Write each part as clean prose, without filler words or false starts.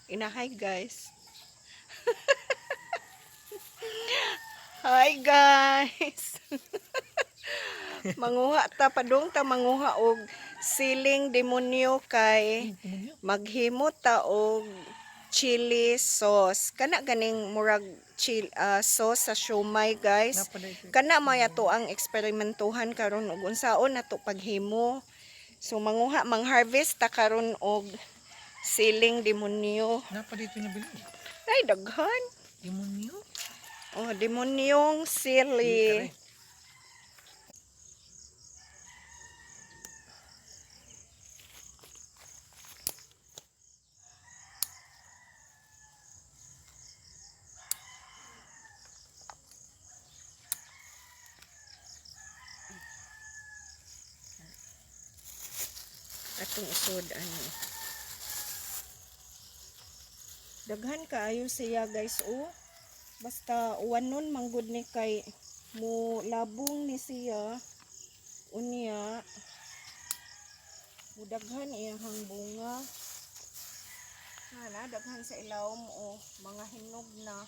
Hi guys. Hi guys. Manguha ta padung ta manguha og siling demonyo kay maghimo ta og chili sauce. Kana ganing murag sauce sa siomay guys. Kana maya to ang eksperimentuhan karon og unsaon nato paghimo. So mang-harvest ta karon og siling demonyo. Napa dito niya bilhin? Ay daghan. Demonyo? Oh, demonyong sili. Atong isod ano. Daghan kaayo siya guys oh. Basta uwanon manggod ni kay mo labong ni siya. Unya mudaghan iyang bunga. Daghan sa ilawom oh, mga hinog na.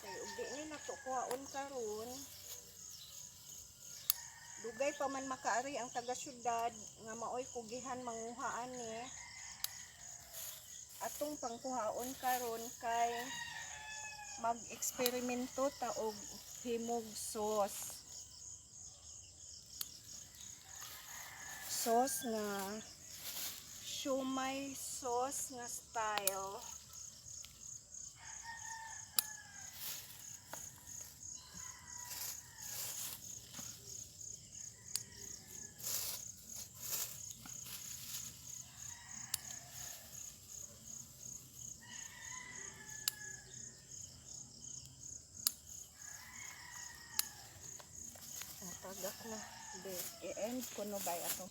Kay ug di ni nato kuhaon karon. Dugay pa man makaari ang taga-syudad nga maoy kugihan manguhaan ni. Atong pangkuhaon karon kay mag-eksperimento ta og himog sauce. Sauce nga siomay sauce nga style. Tagak na. I-end ko no bay ato.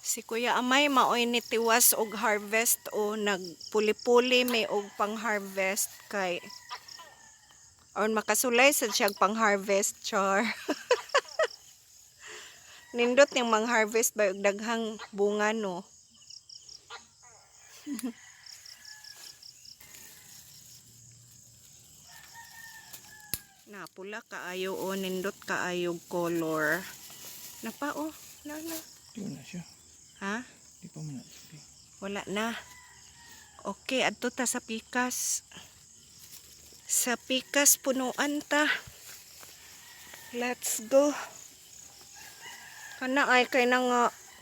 Si Kuya Amay maoy ni tiwas og harvest o nagpuli-puli may og pang-harvest kay or makasulay sa siyang pang-harvest char. Nindot yung mang-harvest by og daghang bunga no. Napula kaayo o nindot kaayo color. Napa oh, na. Di na siya. Ha? Di pa man. Wala na. Okay, adto ta sa pikas. Sa pikas punuan ta. Let's go. Kana ay kay nang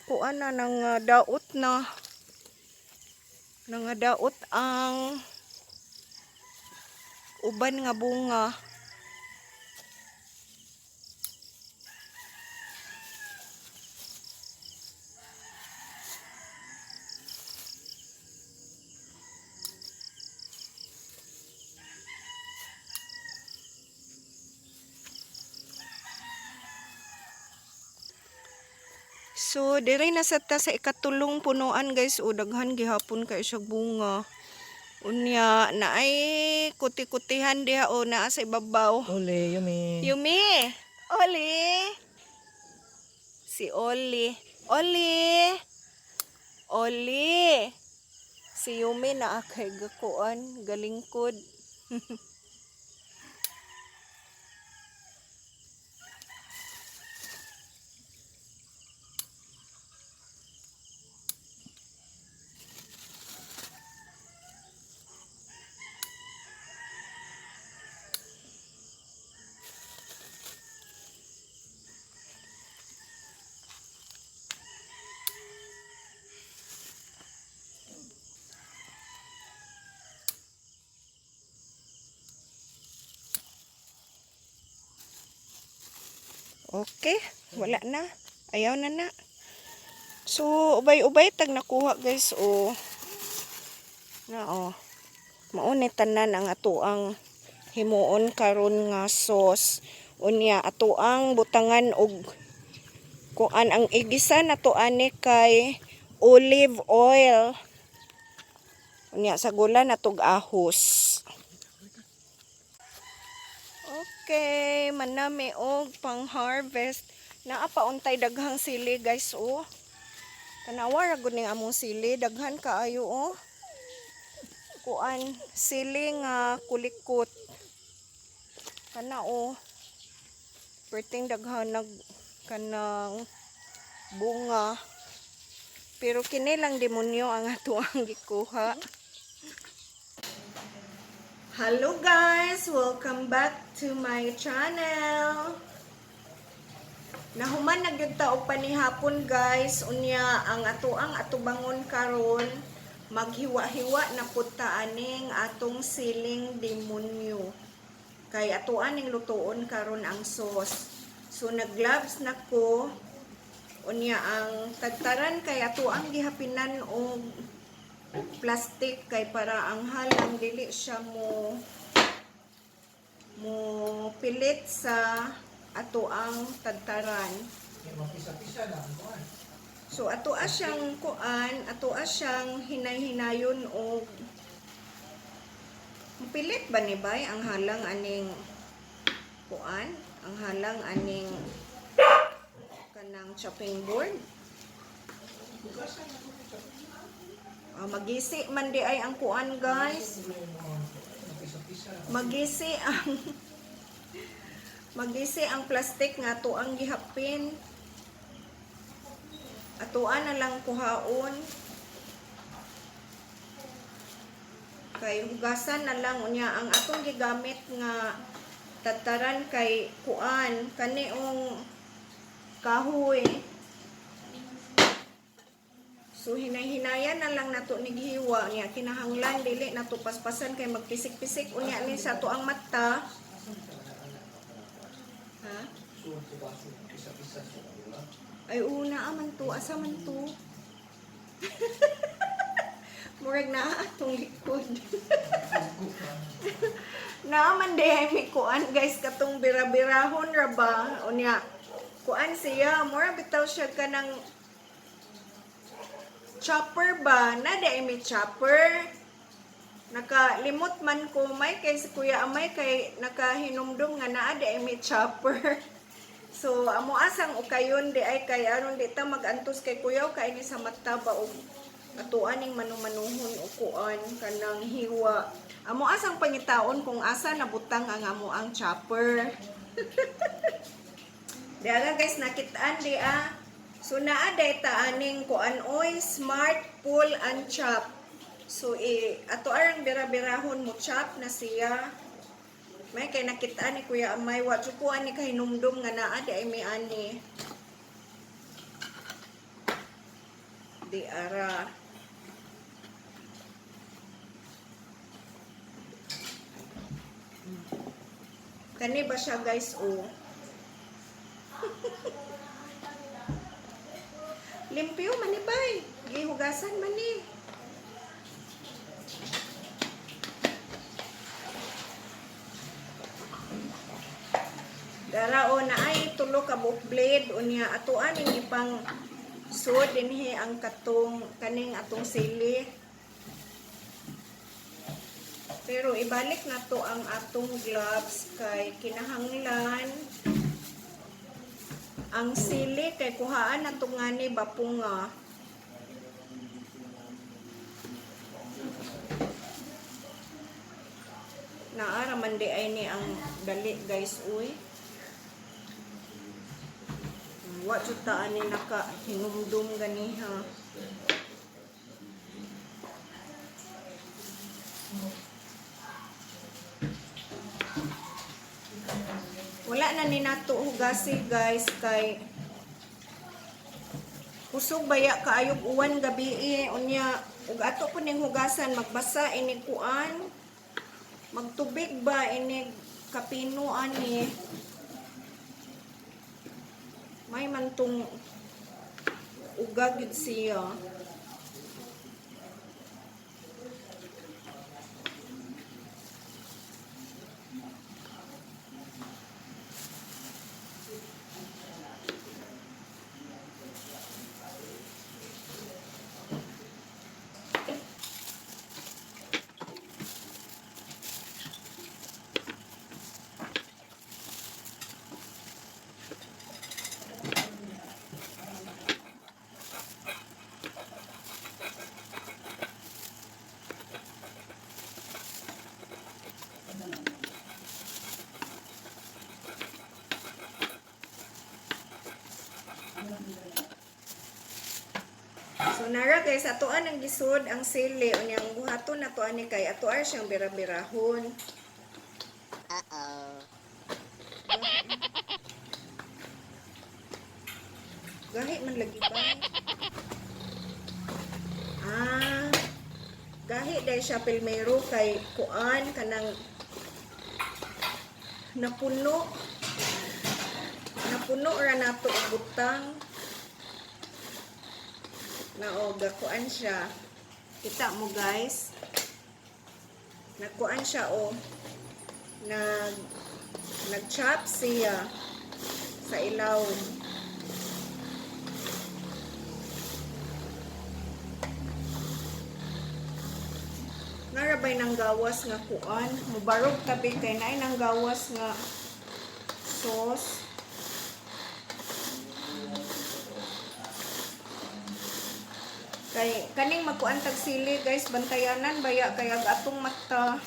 kuan na nang daot na. Nang daot ang uban nga bunga. So, dire na sa ta sa ikatulong punuan guys. O, daghan gihapon kay siya bunga. Unya, na ay kuti-kutihan diha o naa sa ibabaw. Ole, Yumi. Yumi! Oli! Si Oli. Oli! Oli! Si Yumi na kay gakuan, galingkod. Okay, wala na. Ayaw na na. So, ubay-ubay tag nakuha guys. O, na o. Maunit tanan ang atuang himuon karon nga sauce. Unya, atuang butangan og kuan ang igisa na to ani kay olive oil. Unya, sa gula na tog ahos. Okay, manami og pang-harvest Naa pa untay daghang sili guys oh. Tanawa ra gud ning among sili, daghan kaayo oh. Kuan sili nga kulikot. Kana oh. Perting daghan nag kanang bunga. Pero kini lang demonyo ang ato ang gikuha. Hello guys, welcome back to my channel. Nahuman na gyud ta og panihapon guys, unya ang atubangon karon maghiwa-hiwa na pud ta aning atong siling demonyo. Kay atuan ning lutoon karon ang sauce. So nag-gloves na ko. Unya ang tagtaran kay atuang gihapinan og plastic kay para ang halang dili siya mo pilit sa ato ang tagtaran. So ato siyang siyang hinay-hinayon og pilit ba ni bay ang halang aning ang halang aning kanang chopping board. Magisi man di ay ang kuan guys. Magisi ang plastic nga ato ang gihapin. Atuan na lang kuhaon. Kay hugasan na lang unya ang atong gigamit nga tataran kay kuan kaniong kahoy. So hinay-hinayan na lang nato nighiwa niya kinahanglan dili nato paspasan kay magpisik-pisik unya ni sa to ang mata. Ha? Ay una man to, asa man to? Murag na atong likod. Naaman di ay may kuan guys katong bira-birahon ra ba unya kuan siya mura bitaw siya kanang chopper ba? Nada may chopper. Nakalimot man ko may kay si Kuya Amay kay nakahinumdum nga naa da may chopper. So amo asang ukayon di ay kay aron di ta magantos kay Kuya kay ni sa mata ba og atuan ning manumanuhon o kuan kanang hiwa. Amo asang pangitaon kung asa nabutang ang amo ang chopper. Diara guys nakitaan di So naa day ta aning kuan oy smart pull and chop. So ato arang bira-birahon mo chop na siya. May kay nakita ni Kuya Amay wa jud ko ani kay numdum nga naa day may ani. Di ara. Kani ba siya guys oh. Limpyo manibay, gihugasan man ni. Darao na ay tulo ka buok blade unya atuan ning ipang sud dinhi ang kaning atong sili. Pero ibalik na to ang atong gloves kay kinahanglan ang sili kay kuhaan na tungani bapunga. Naara man di ay ni ang dali guys uy. Wa jud ta ani naka hinumdum ganiha. Wala na ni nato hugasi guys kay kusog baya kaayog uwan gabi unya ug ato po ning hugasan magbasa ini kuan magtubig ba ini kapino ani may mantong ugag gid siya. So nara guys, atoan ang gisod ang sili unyang buhaton na to ani kay atoar siyang bira-birahon. Gahi man lagi ba? Ah, gahi dahil siya pilmero kay kuan kanang napuno ra nato og butang na o gakuan siya. Kita mo guys, nagkuan siya o nag-chop siya sa ilaw. Narabay ng gawas nga kuan, mubarog tabi kay naay ng gawas nga sauce. Kay kaning magkuan tag sili guys, bantayanan baya kay ag atong mata.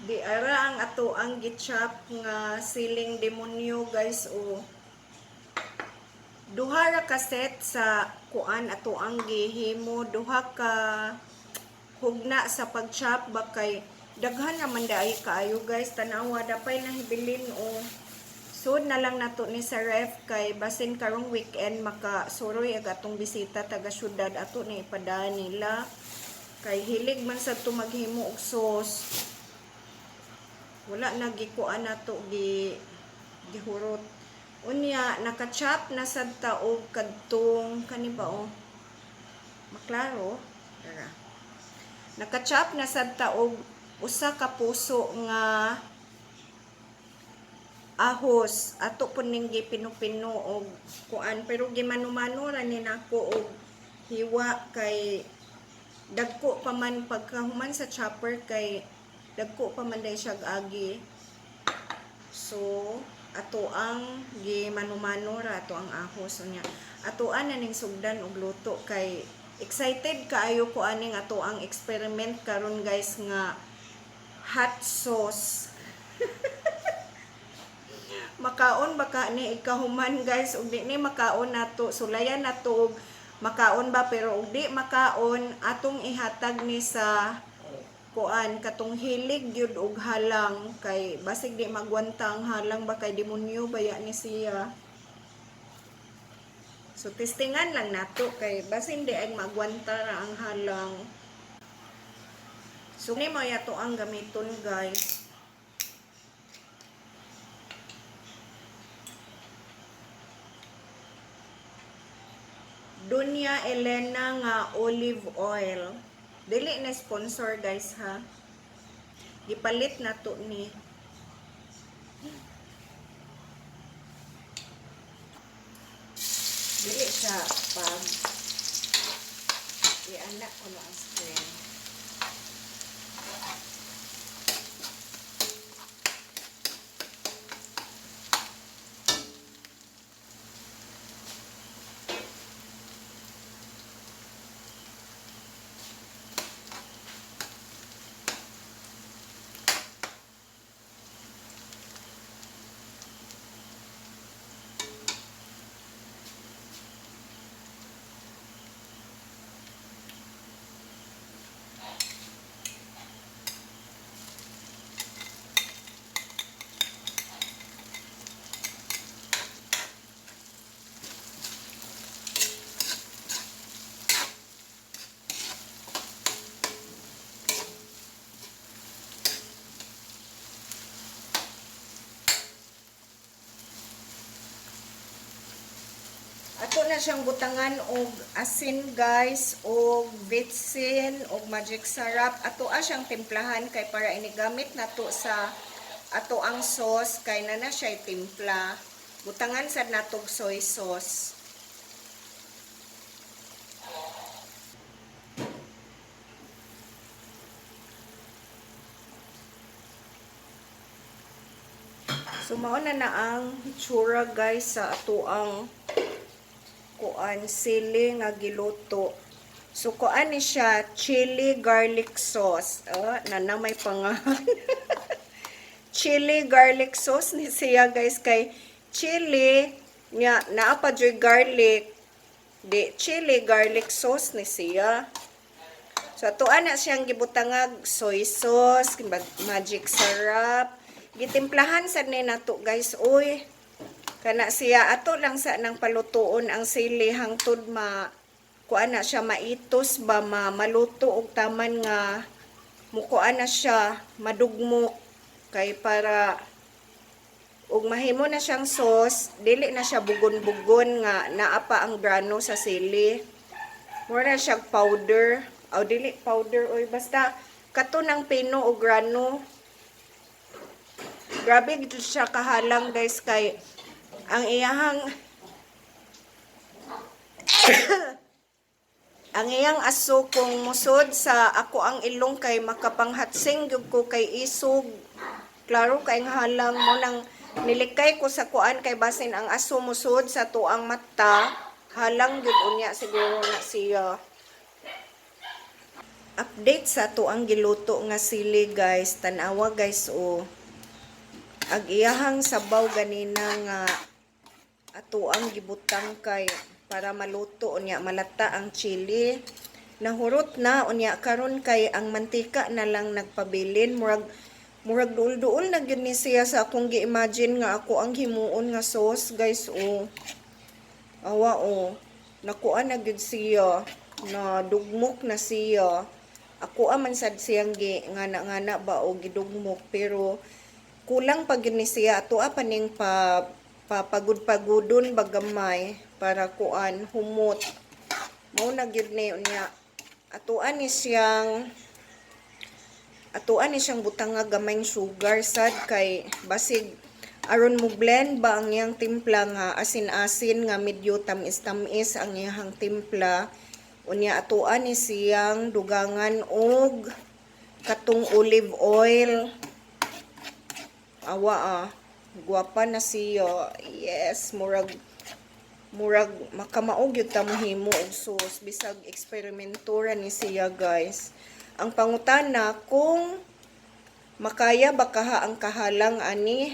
Di ara ang ato ang gichop nga siling demonyo guys o duha ra ka set sa kuan ato ang gihimo, duha ka hugna sa pag-chop ba kay daghan naman daay kaayo guys, tanawa dapay na hibilin o sud na lang nato ni sa ref kay basin karong weekend makasuroy ag atong bisita taga syudad ato ni ipadaan nila kay hilig man sa to maghimo og sauce. Wala na gikuan nato gihurot. Unya naka-chop na sad ta og kadtong kani ba o maklaro dara. Naka-chop na sad ta og usa ka puso nga ahos ato po ning gipino-pino og kuan pero gimano-mano ra ni nako og hiwa kay dagko pa man pagkahuman sa chopper kay dagko pa man day siya agi. So ato ang gimano-mano ra ato ang ahos unya. Atoan na ning sugdan og luto kay excited kaayo ko aning ato ang experiment karon guys nga hot sauce. Makaon baka ni ikahuman guys ug di ni makaon nato sulayan nato og makaon ba pero ug di makaon atong ihatag ni sa kuan katong hilig gyud og halang kay basig di magwanta ang halang ba kay demonyo baya ni siya. So testingan lang nato kay basin di ay magwanta ra ang halang. So ni mo yato ang gamiton guys. Dunya Elena nga olive oil. Dili na sponsor guys ha. Gipalit na to ni. Dili siya pag i-anak ko na ang screen. Ato na siyang butangan og asin guys, og vitsin, og magic sarap. Ato siyang timplahan kay para inigamit nato sa ato ang sauce kay na siya timpla. Butangan sad natog soy sauce. So mao na ang hitsura guys sa ato ang kuan sili nga giluto. So kuan ni siya chili garlic sauce. Na may pangalan. Chili garlic sauce ni siya guys, kay chili nya naa pa joy garlic. Di chili garlic sauce ni siya. So ato ana siyang gibutangag soy sauce, magic syrup. Gitimplahan sad ni nato guys, oy. Kana siya ato lang sa nang palutuon ang sili hangtod kuan na siya maitos ba maluto og taman nga mukuan na siya madugmok kay para ug mahimo na siyang sauce, dili na siya bugon-bugon nga naa pa ang grano sa sili. Mura na siya powder. O dili powder oy, basta kato ng pino o grano. Grabe gito siya kahalang guys, kay ang iyahang ang iyang aso kung musod sa ako ang ilong kay makapanghatsing gyud ko kay isog. Klaro kay halang mo nang nilikay ko sa kuan kay basin ang aso musod sa tuang mata, halang gyud unya siguro na siya. Update sa tuang giluto nga sili guys, tanawa guys o. Ag iyahang sabaw ganina nga ato ang gibutang kay para maluto unya malata ang chili. Nahurot na unya karon kay ang mantika na lang nagpabilin, murag duol-duol na gyud ni siya sa akong gi-imagine nga ako ang himuon nga sauce guys o. Awa o. Nakuan na gyud siya, na dugmok na siya. Ako aman sad siyang ngana ba o gidugmok, pero kulang pa gyud ni siya. Ato pa ning papagud-pagudon bagamay para kuan humot. Mao na gyud ni unya. Atuan ni siyang butang nga gamayng sugar sad kay basig aron mo blend ba ang iyang timpla nga asin-asin nga medyo tamis-tamis ang iyang timpla. Unya atuan ni siyang dugangan og katong olive oil. Awa guwapa na siya. Yes, murag makamaog yun ta mahimo og sauce bisag eksperimentora ni siya guys. Ang pangutana kung makaya ba kaha ang kahalang ani,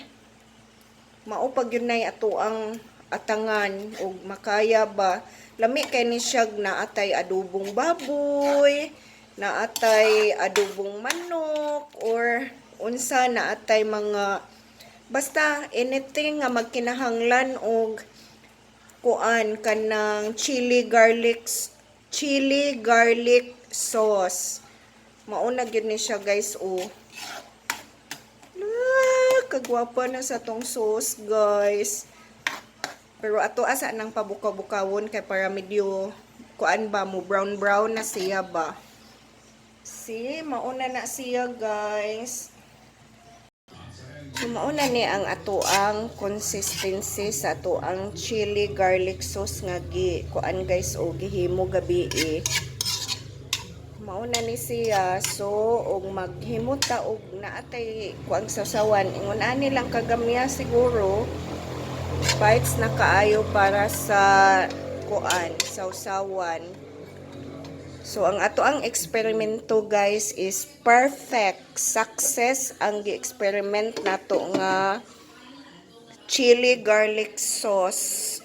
mao pag yun nay ato ang atangan og makaya ba. Lami kay ni siya na atay adubong baboy, na atay adubong manok, or unsa na atay mga basta anything nga magkinahanglan og kuan kanang chili garlic sauce. Mauna gyud ni siya guys o. Kagwapa na sa tong sauce guys. Pero ato asa nang pabuka-bukawon kay para medyo kuan ba mo brown na siya ba. See, mauna na siya guys. So, mauna ni ang atoang consistency sa atoang chili garlic sauce nga kuan guys o gihimo gabi Mauna ni siya. So, og maghimo ta og naatay kuang sasawan. Ingon ani lang kagamya siguro. Bites na kaayo para sa kuan sausawan. So, ang ato ang eksperimento guys is perfect. Success ang gi-experiment nato nga chili garlic sauce.